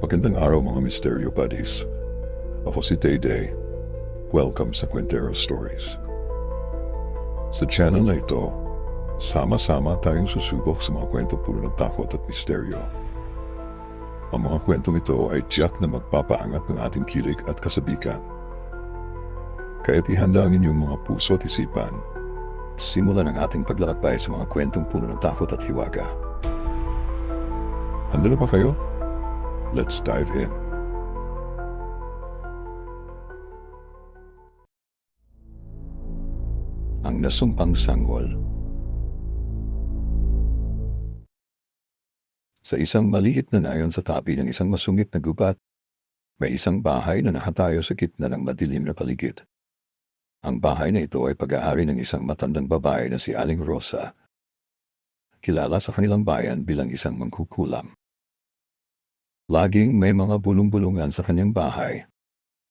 Magandang araw mga Misteryo Buddies. Ako si Day. Welcome sa Quintero Stories. Sa channel na ito, sama-sama tayong susubok sa mga kwento puno ng takot at misteryo. Ang mga kwentong ito ay tiyak na magpapaangat ng ating kilig at kasabikan. Kaya't ihanda ang inyong mga puso at isipan. Simulan ang ating paglalakbay sa mga kwentong puno ng takot at hiwaga. Handa na ba kayo? Let's dive in. Ang nasumpang sanggol. Sa isang maliit na nayon sa tabi ng isang masungit na gubat, may isang bahay na nakatayo sa gitna ng madilim na paligid. Ang bahay na ito ay pag-aari ng isang matandang babae na si Aling Rosa, kilala sa kanilang bayan bilang isang mangkukulam. Laging may mga bulong-bulungan sa kanyang bahay,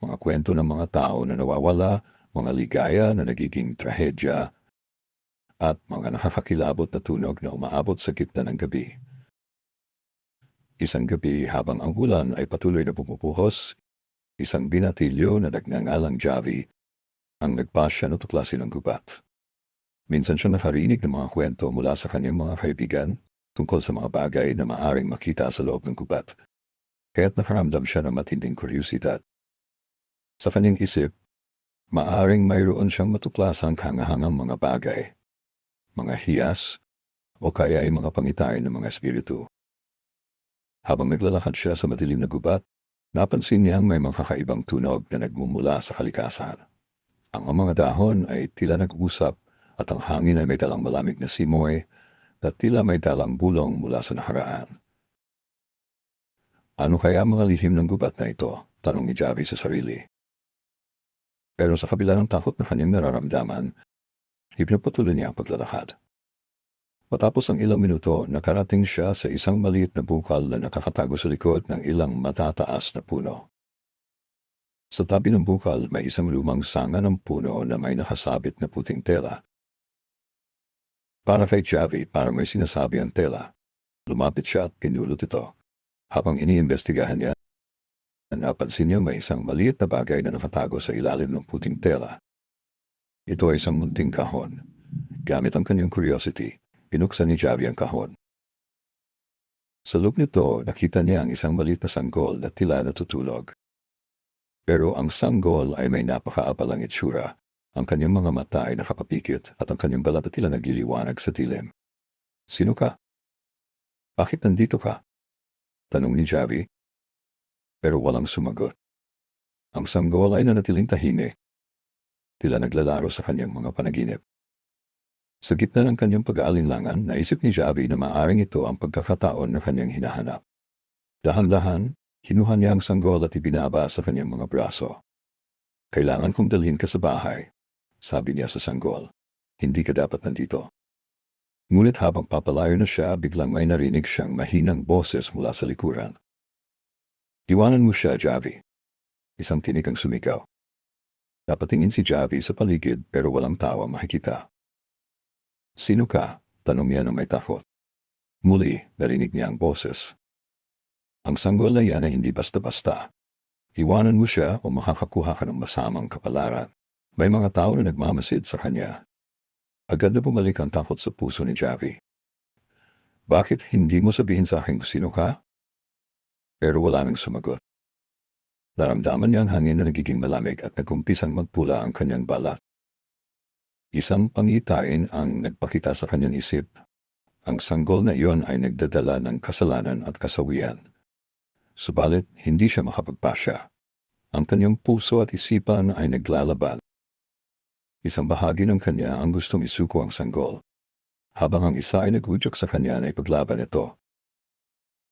mga kwento ng mga tao na nawawala, mga ligaya na nagiging trahedya, at mga nakakakilabot na tunog na umaabot sa gitna ng gabi. Isang gabi habang ang ulan ay patuloy na pumupuhos, isang binatilyo na nagngangalang Javi ang nagpasya na tuklasin ang gubat. Minsan siya nakarinig ng mga kwento mula sa kanyang mga kaibigan tungkol sa mga bagay na maaring makita sa loob ng gubat, kaya't nakaramdam siya ng matinding kuryosidad. Sa kanyang isip, maaring mayroon siyang matuklasang hangahangang mga bagay, mga hiyas, o kaya ay mga pangitain ng mga espiritu. Habang naglalakad siya sa madilim na gubat, napansin niyang may mga kakaibang tunog na nagmumula sa kalikasan. Ang mga dahon ay tila nag-usap at ang hangin ay may dalang malamig na simoy at tila may dalang bulong mula sa nakaraan. Ano kaya mga lihim ng gubat na ito? Tanong ni Javi sa sarili. Pero sa kabila ng takot na kanyang nararamdaman, ipinapatuloy niya ang paglalakad. Matapos ang ilang minuto, nakarating siya sa isang maliit na bukal na nakakatago sa likod ng ilang matataas na puno. Sa tabi ng bukal may isang lumang sanga ng puno na may nakasabit na puting tela. Para kay Javi, para may sinasabi ang tela. Lumapit siya at pinulot ito. Habang iniimbestigahan niya, napansin niya may isang maliit na bagay na nakatago sa ilalim ng puting tela. Ito ay isang munting kahon. Gamit ang kanyang curiosity, pinuksan ni Javi ang kahon. Sa loob nito, nakita niya ang isang maliit na sanggol na tila natutulog. Pero ang sanggol ay may napakaapalang itsura. Ang kanyang mga mata ay nakapapikit at ang kanyang balat ay tila nagliliwanag sa dilim. Sino ka? Bakit nandito ka? Tanong ni Javi. Pero walang sumagot. Ang sanggol ay nanatiling tahimik. Tila naglalaro sa kanyang mga panaginip. Sa gitna ng kanyang pag-aalinlangan, naisip ni Javi na maaring ito ang pagkakataon na kanyang hinahanap. Dahan-dahan, kinuha niya ang sanggol at ibinaba sa kanyang mga braso. Kailangan kong dalhin ka sa bahay, sabi niya sa sanggol. Hindi ka dapat nandito. Ngunit habang papalayo na siya, biglang may narinig siyang mahinang boses mula sa likuran. Iwanan mo siya, Javi. Isang tinig ang sumigaw. Napatingin si Javi sa paligid pero walang tao ang makikita. Sino ka? Tanong niya ng may takot. Muli, narinig niya ang boses. Ang sanggol na yan ay hindi basta-basta. Iwanan mo siya o makakakuha ka ng masamang kapalaran. May mga tao na nagmamasid sa kanya. Agad na bumalik ang takot sa puso ni Javi. Bakit hindi mo sabihin sa akin kung sino ka? Pero wala nang sumagot. Naramdaman niya ang hangin na nagiging malamig at nagkumpisang magpula ang kanyang balat. Isang pangitain ang nagpakita sa kanyang isip. Ang sanggol na iyon ay nagdadala ng kasalanan at kasawian. Subalit, hindi siya makapagpasya. Ang kanyang puso at isipan ay naglalaban. Isang bahagi ng kanya ang gustong isuko ang sanggol, habang ang isa ay nagudyok sa kanya na ipaglaban ito.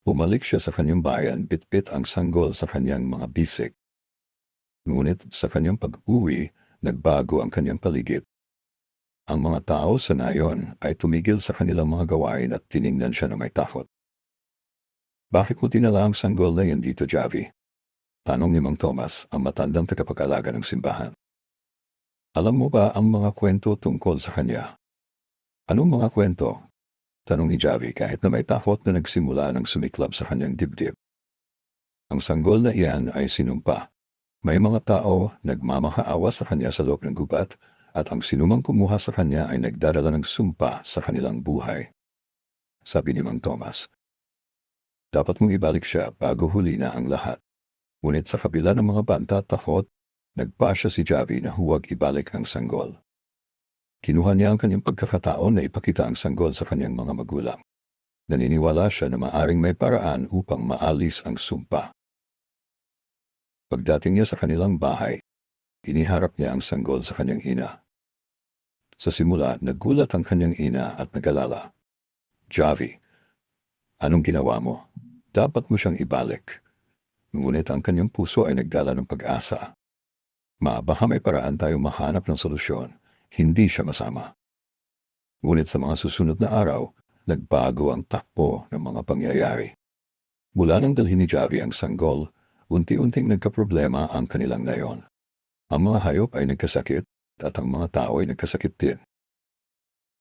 Bumalik siya sa kanyang bayan, bitbit ang sanggol sa kanyang mga bisig. Ngunit sa kanyang pag-uwi, nagbago ang kanyang paligid. Ang mga tao sa nayon ay tumigil sa kanilang mga gawain at tiningnan siya na may takot. Bakit mo dinala ang sanggol na yan dito, Javi? Tanong ni Mang Tomas, ang matandang tagapag-alaga ng simbahan. Alam mo ba ang mga kwento tungkol sa kanya? Anong mga kwento? Tanong ni Javi kahit na may takot na nagsimula ng sumiklab sa kanyang dibdib. Ang sanggol na iyan ay sinumpa. May mga tao nagmamakaawa sa kanya sa loob ng gubat at ang sinumang kumuha sa kanya ay nagdadala ng sumpa sa kanilang buhay. Sabi ni Mang Tomas, dapat mong ibalik siya bago huli na ang lahat. Ngunit sa kabila ng mga banta at takot, nagpasya si Javi na huwag ibalik ang sanggol. Kinuha niya ang kanyang pagkakataon na ipakita ang sanggol sa kanyang mga magulang. Naniniwala siya na maaring may paraan upang maalis ang sumpa. Pagdating niya sa kanilang bahay, iniharap niya ang sanggol sa kanyang ina. Sa simula, nagulat ang kanyang ina at nag-alala. Javi, anong ginawa mo? Dapat mo siyang ibalik. Ngunit ang kanyang puso ay nagdala ng pag-asa. Baka may paraan tayo mahanap ng solusyon, hindi siya masama. Ngunit sa mga susunod na araw, nagbago ang takbo ng mga pangyayari. Mula nang dalhin ni Javi ang sanggol, unti-unting nagkaproblema ang kanilang nayon. Ang mga hayop ay nagkasakit at ang mga tao ay nagkasakit din.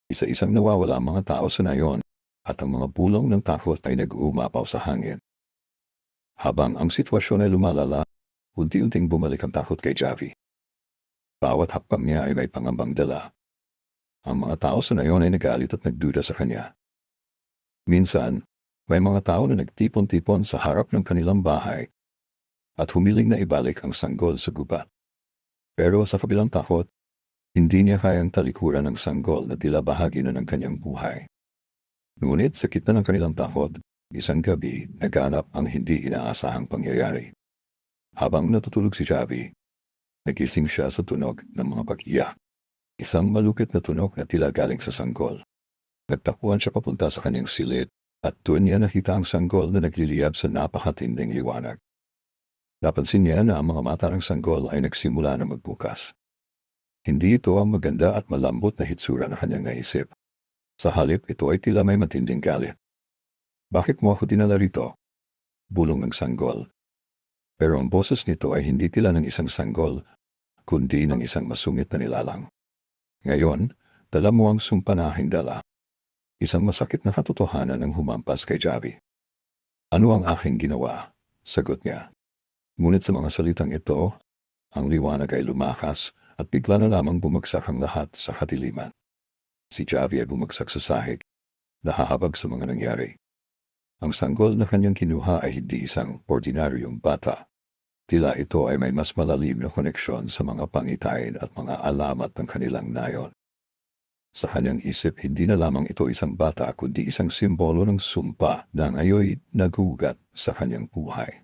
Isa-isang nawawala ang mga tao sa nayon at ang mga bulong ng takot ay nag-uumapaw sa hangin. Habang ang sitwasyon ay lumalala, unti-unting bumalik ang takot kay Javi. Bawat hakbang niya ay may pangambang dala. Ang mga tao sa nayon ay nagalit at nagduda sa kanya. Minsan, may mga tao na nagtipon-tipon sa harap ng kanilang bahay at humiling na ibalik ang sanggol sa gubat. Pero sa kabilang takot, hindi niya kayang talikuran ang sanggol na tila bahagi na ng kanyang buhay. Ngunit sa gitna ng kanilang takot, isang gabi naganap ang hindi inaasahang pangyayari. Habang natutulog si Javi, nagising siya sa tunog ng mga pag-iyak. Isang malupit na tunog na tila galing sa sanggol. Nagtakbuhan siya papunta sa kanyang silid at doon niya nakita ang sanggol na nagliliyab sa napakatinding liwanag. Napansin niya na ang mga mata ng sanggol ay nagsimula na magbukas. Hindi ito ang maganda at malambot na hitsura na kanyang naisip. Sa halip, ito ay tila may matinding galit. Bakit mo ako dinala rito? Bulong ng sanggol. Pero ang boses nito ay hindi tila ng isang sanggol, kundi ng isang masungit na nilalang. Ngayon, dala mo ang sumpa na aking dala. Isang masakit na katotohanan ang humampas kay Javi. Ano ang aking ginawa? Sagot niya. Ngunit sa mga salitang ito, ang liwanag ay lumakas at bigla na lamang bumagsak ang lahat sa kadiliman. Si Javi ay bumagsak sa sahig, nahahabag sa mga nangyari. Ang sanggol na kanyang kinuha ay hindi isang ordinaryong bata. Tila ito ay may mas malalim na koneksyon sa mga pangitain at mga alamat ng kanilang nayon. Sa kanyang isip, hindi na lamang ito isang bata kundi isang simbolo ng sumpa na ngayon nagugat sa kanyang buhay.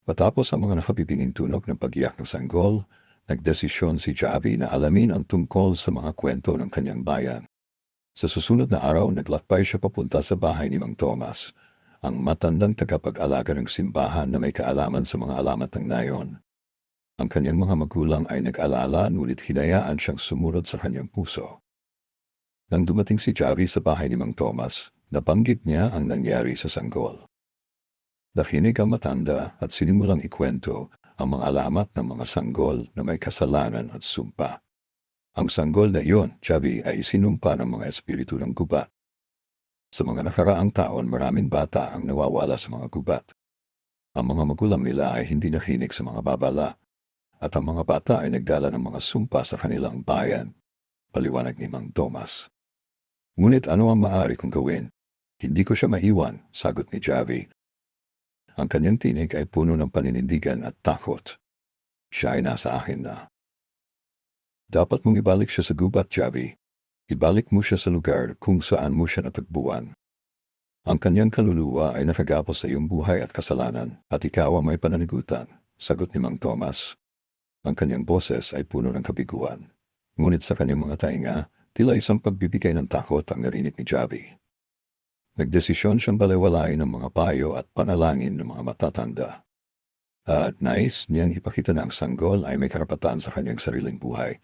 Matapos ang mga nakabibinging tunog ng pag-iyak ng sanggol, nagdesisyon si Javi na alamin ang tungkol sa mga kwento ng kanyang bayan. Sa susunod na araw, naglakbay siya papunta sa bahay ni Mang Tomas, ang matandang tagapag-alaga ng simbahan na may kaalaman sa mga alamat ng nayon. Ang kanyang mga magulang ay nag-alala ngunit hinayaan siyang sumunod sa kanyang puso. Nang dumating si Javi sa bahay ni Mang Tomas, nabanggit niya ang nangyari sa sanggol. Nakinig ang matanda at sinimulang ikwento ang mga alamat ng mga sanggol na may kasalanan at sumpa. Ang sanggol na iyon, Javi, ay sinumpa ng mga espiritu ng gubat. Sa mga nakaraang taon, maraming bata ang nawawala sa mga gubat. Ang mga magulang nila ay hindi nakinig sa mga babala, at ang mga bata ay nagdala ng mga sumpa sa kanilang bayan, paliwanag ni Mang Tomas. Ngunit ano ang maaari kong gawin? Hindi ko siya maiwan, sagot ni Javi. Ang kanyang tinig ay puno ng paninindigan at takot. Siya ay nasa akin na. Dapat mong ibalik siya sa gubat, Javi. Ibalik mo siya sa lugar kung saan mo siya natagpuan. Ang kanyang kaluluwa ay nakagapos sa iyong buhay at kasalanan, at ikaw ang may pananigutan, sagot ni Mang Tomas. Ang kanyang boses ay puno ng kabiguan. Ngunit sa kanyang mga tainga, tila isang pagbibigay ng takot ang narinig ni Javi. Nagdesisyon siyang balewalain ng mga payo at panalangin ng mga matatanda. At nais niyang ipakita na ang sanggol ay may karapatan sa kanyang sariling buhay.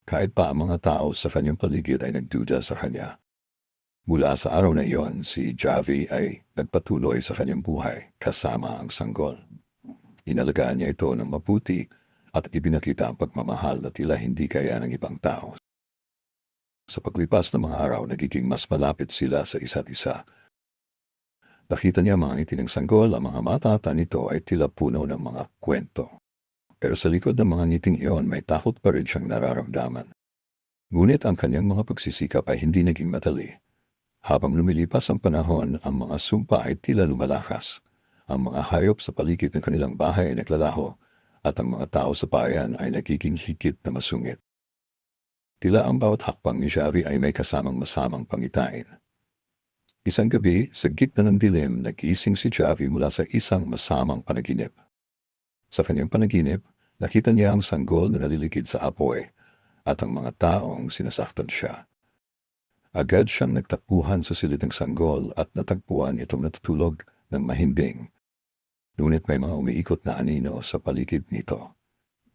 Kahit pa ang mga tao sa kanyang paligid ay nagduda sa kanya. Mula sa araw na iyon, si Javi ay nagpatuloy sa kanyang buhay kasama ang sanggol. Inalagaan niya ito ng mabuti at ibinakita ang pagmamahal na tila hindi kaya ng ibang tao. Sa paglipas ng mga araw, nagiging mas malapit sila sa isa't isa. Nakita niya mga ngiti ng sanggol, ang mga mata nito ay tila puno ng mga kwento. Pero sa likod ng mga ngiting iyon may takot pa rin siyang nararamdaman. Ngunit ang kanyang mga pagsisikap ay hindi naging madali. Habang lumilipas ang panahon, ang mga sumpa ay tila lumalakas. Ang mga hayop sa paligid ng kanilang bahay ay naglalaho at ang mga tao sa bayan ay nagiging higit na masungit. Tila ang bawat hakbang ni Javi ay may kasamang masamang pangitain. Isang gabi, sa gitna ng dilim, nagising si Javi mula sa isang masamang panaginip. Sa kanyang panaginip, nakita niya ang sanggol na nalilikid sa apoy at ang mga taong sinasaktan siya. Agad siyang nagtakbuhan sa silid ng sanggol at natagpuan itong natutulog ng mahimbing. Ngunit may mga umiikot na anino sa paligid nito.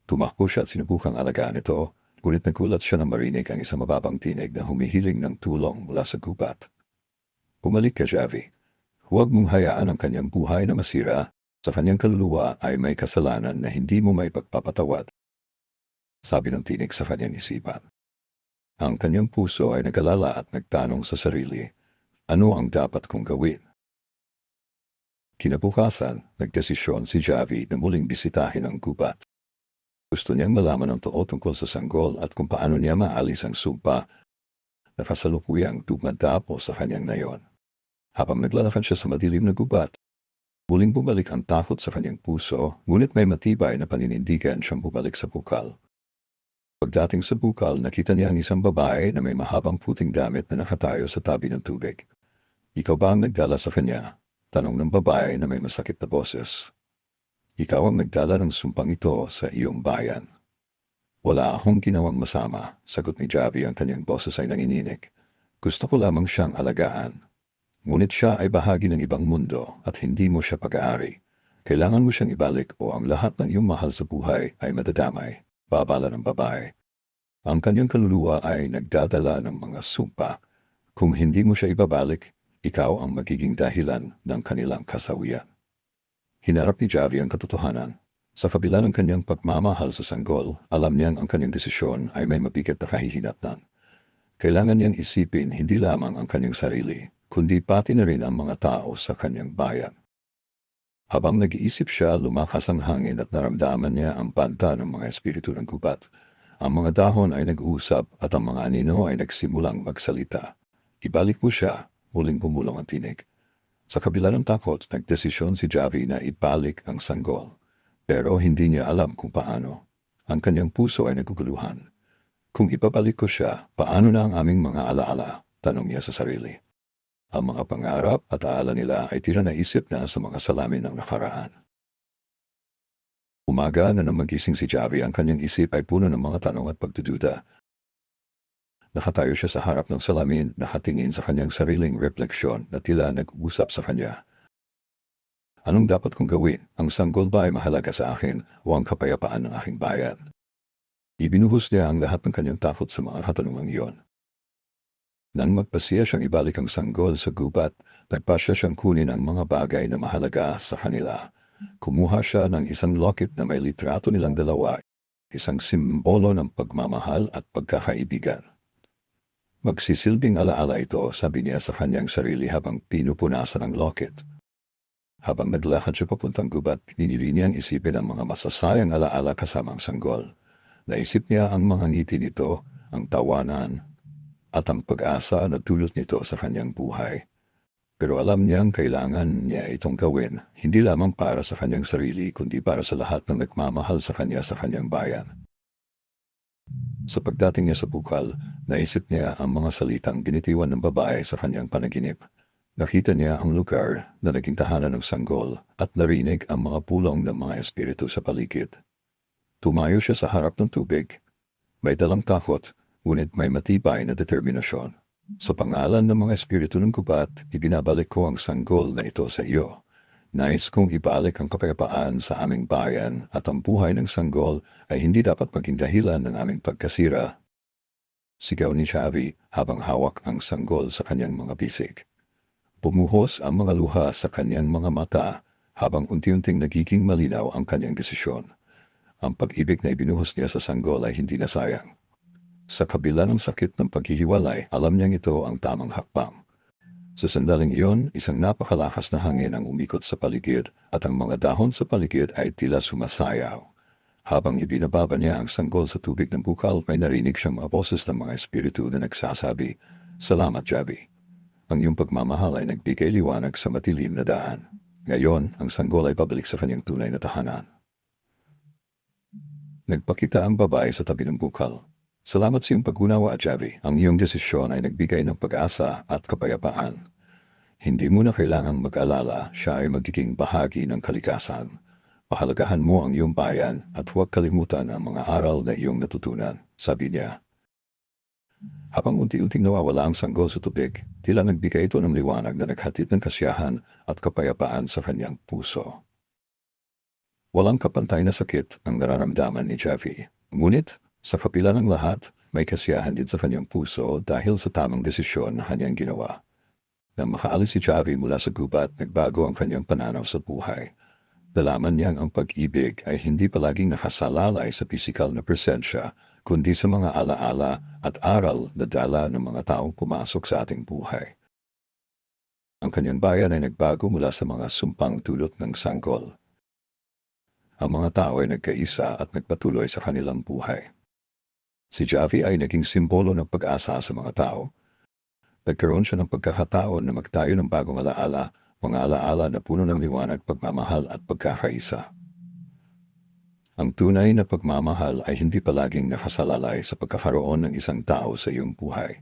Tumakbo siya at sinubukang alagaan ito, ngunit nagulat siya na marinig ang isang mababang tinig na humihiling ng tulong mula sa gubat. Bumalik ka, Javi. Huwag mong hayaan ang kanyang buhay na masira. Sa kanyang kaluluwa ay may kasalanan na hindi mo may pagpapatawad. Sabi ng tinig sa kanyang isipan. Ang kanyang puso ay nag-alala at nagtanong sa sarili, ano ang dapat kong gawin? Kinabukasan, nagdesisyon si Javi na muling bisitahin ang gubat. Gusto niyang malaman ang totoo tungkol sa sanggol at kung paano niya maalis ang sumpa na kasalukuyang dumadapo sa kanyang nayon. Habang naglalakad siya sa madilim na gubat, muling bumalik ang takot sa kanyang puso, ngunit may matibay na paninindigan siyang bumalik sa bukal. Pagdating sa bukal, nakita niya ang isang babae na may mahabang puting damit na nakatayo sa tabi ng tubig. Ikaw ba ang nagdala sa kanya? Tanong ng babae na may masakit na boses. Ikaw ang nagdala ng sumpang ito sa iyong bayan. Wala akong ginawang masama, sagot ni Javi, ang kanyang boses ay nanginginig. Gusto ko lamang siyang alagaan. Ngunit siya ay bahagi ng ibang mundo at hindi mo siya pag-aari. Kailangan mo siyang ibalik o ang lahat ng iyong mahal sa buhay ay madadamay. Babala ng babae. Ang kanyang kaluluwa ay nagdadala ng mga sumpa. Kung hindi mo siya ibabalik, ikaw ang magiging dahilan ng kanilang kasawian. Hinarap ni Javi ang katotohanan. Sa kabila ng kanyang pagmamahal sa sanggol, alam niyang ang kanyang desisyon ay may mabigat na kahihinatnan. Kailangan niyang isipin hindi lamang ang kanyang sarili, kundi pati na rin ang mga tao sa kanyang bayan. Habang nag-iisip siya, lumakas ang hangin at naramdaman niya ang banta ng mga espiritu ng gubat. Ang mga dahon ay nag-uusap at ang mga anino ay nagsimulang magsalita. Ibalik mo siya, muling bumulong ang tinig. Sa kabila ng takot, nagdesisyon si Javi na ibalik ang sanggol. Pero hindi niya alam kung paano. Ang kanyang puso ay naguguluhan. Kung ipabalik ko siya, paano na ang aming mga alaala? Tanong niya sa sarili. Ang mga pangarap at alaala nila ay tila naisip na sa mga salamin ng nakaraan. Umaga na nang magising si Javi, ang kanyang isip ay puno ng mga tanong at pagdududa. Nakatayo siya sa harap ng salamin, nakatingin sa kanyang sariling refleksyon na tila nag-uusap sa kanya. Anong dapat kong gawin? Ang sanggol ba ay mahalaga sa akin o ang kapayapaan ng aking bayan? Ibinuhos niya ang lahat ng kanyang takot sa mga katanungang iyon. Nang magpasiya siyang ibalik ang sanggol sa gubat, nagpasya siyang kunin ang mga bagay na mahalaga sa kanila. Kumuha siya ng isang locket na may litrato nilang dalawa, isang simbolo ng pagmamahal at pagkakaibigan. Magsisilbing alaala ito, sabi niya sa kanyang sarili habang pinupunasan ang locket. Habang naglakad siya papuntang gubat, pinili niyang isipin ang mga masasayang alaala kasama ang sanggol. Naisip niya ang mga ngiti nito, ang tawanan, at ang pag-asa na dulot nito sa kanyang buhay. Pero alam niyang kailangan niya itong gawin, hindi lamang para sa kanyang sarili, kundi para sa lahat ng nagmamahal sa kanya sa kanyang bayan. Sa pagdating niya sa bukal, naisip niya ang mga salitang binitiwan ng babae sa kanyang panaginip. Nakita niya ang lugar na naging tahanan ng sanggol at narinig ang mga pulong ng mga espiritu sa paligid. Tumayo siya sa harap ng tubig. May dalang takot, ngunit may matibay na determinasyon. Sa pangalan ng mga espiritu ng gubat, ibinabalik ko ang sanggol na ito sa iyo. Nais kong ibalik ang kapayapaan sa aming bayan at ang buhay ng sanggol ay hindi dapat maging dahilan ng aming pagkasira. Sigaw ni Javi habang hawak ang sanggol sa kanyang mga bisig. Bumuhos ang mga luha sa kanyang mga mata habang unti-unting nagiging malinaw ang kanyang desisyon. Ang pag-ibig na ibinuhos niya sa sanggol ay hindi nasayang. Sa kabila ng sakit ng paghihiwalay, alam niyang ito ang tamang hakbang. Sa sandaling iyon, isang napakalakas na hangin ang umikot sa paligid at ang mga dahon sa paligid ay tila sumasayaw. Habang ibinababa niya ang sanggol sa tubig ng bukal, may narinig siyang mga boses ng mga espiritu na nagsasabi, "Salamat, Javi. Ang iyong pagmamahal ay nagbigay liwanag sa matilim na daan. Ngayon, ang sanggol ay pabalik sa kanyang tunay na tahanan." Nagpakita ang babae sa tabi ng bukal. "Salamat sa iyong pag-unawa, Javi. Ang iyong desisyon ay nagbigay ng pag-asa at kapayapaan. Hindi mo na kailangang mag-alala, siya ay magiging bahagi ng kalikasan. Pahalagahan mo ang iyong bayan at huwag kalimutan ang mga aral na iyong natutunan," sabi niya. Habang unti-unting nawawala ang sanggol sa tubig, tila nagbigay ito ng liwanag na naghatid ng kasiyahan at kapayapaan sa kanyang puso. Walang kapantay na sakit ang nararamdaman ni Javi. Ngunit, sa kapila ng lahat, may kasiyahan din sa kanyang puso dahil sa tamang desisyon na kanyang ginawa. Nang makaalis si Javi mula sa gubat, nagbago ang kanyang pananaw sa buhay. Nalaman niyang ang pag-ibig ay hindi palaging nakasalalay sa pisikal na presensya, kundi sa mga alaala at aral na dala ng mga taong pumasok sa ating buhay. Ang kanyang bayan ay nagbago mula sa mga sumpang dulot ng sanggol. Ang mga tao ay nagkaisa at nagpatuloy sa kanilang buhay. Si Javi ay naging simbolo ng pag-asa sa mga tao. Nagkaroon siya ng pagkakataon na magtayo ng bagong alaala, mga alaala na puno ng liwanag, pagmamahal at pagkakaisa. Ang tunay na pagmamahal ay hindi palaging nakasalalay sa pagkakaroon ng isang tao sa iyong buhay.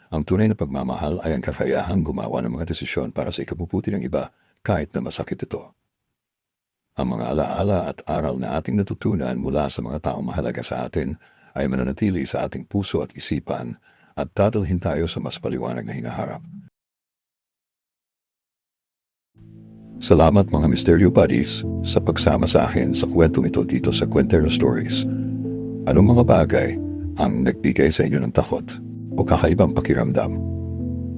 Ang tunay na pagmamahal ay ang kakayahang gumawa ng mga desisyon para sa ikabubuti ng iba kahit na masakit ito. Ang mga alaala at aral na ating natutunan mula sa mga taong mahalaga sa atin ay mananatili sa ating puso at isipan at dadalhin tayo sa mas paliwanag na hinaharap. Salamat mga Misteryo Buddies sa pagsama sa akin sa kwentong ito dito sa Kwentero Stories. Anong mga bagay ang nagbigay sa inyo ng takot o kakaibang pakiramdam?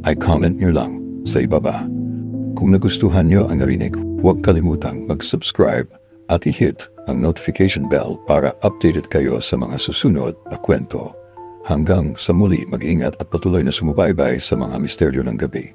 Ay comment nyo lang sa ibaba. Kung nagustuhan nyo ang narinig, huwag kalimutang mag-subscribe at i-hit ang notification bell para updated kayo sa mga susunod na kwento. Hanggang sa muli, mag-ingat at patuloy na sumubaybay sa mga misteryo ng gabi.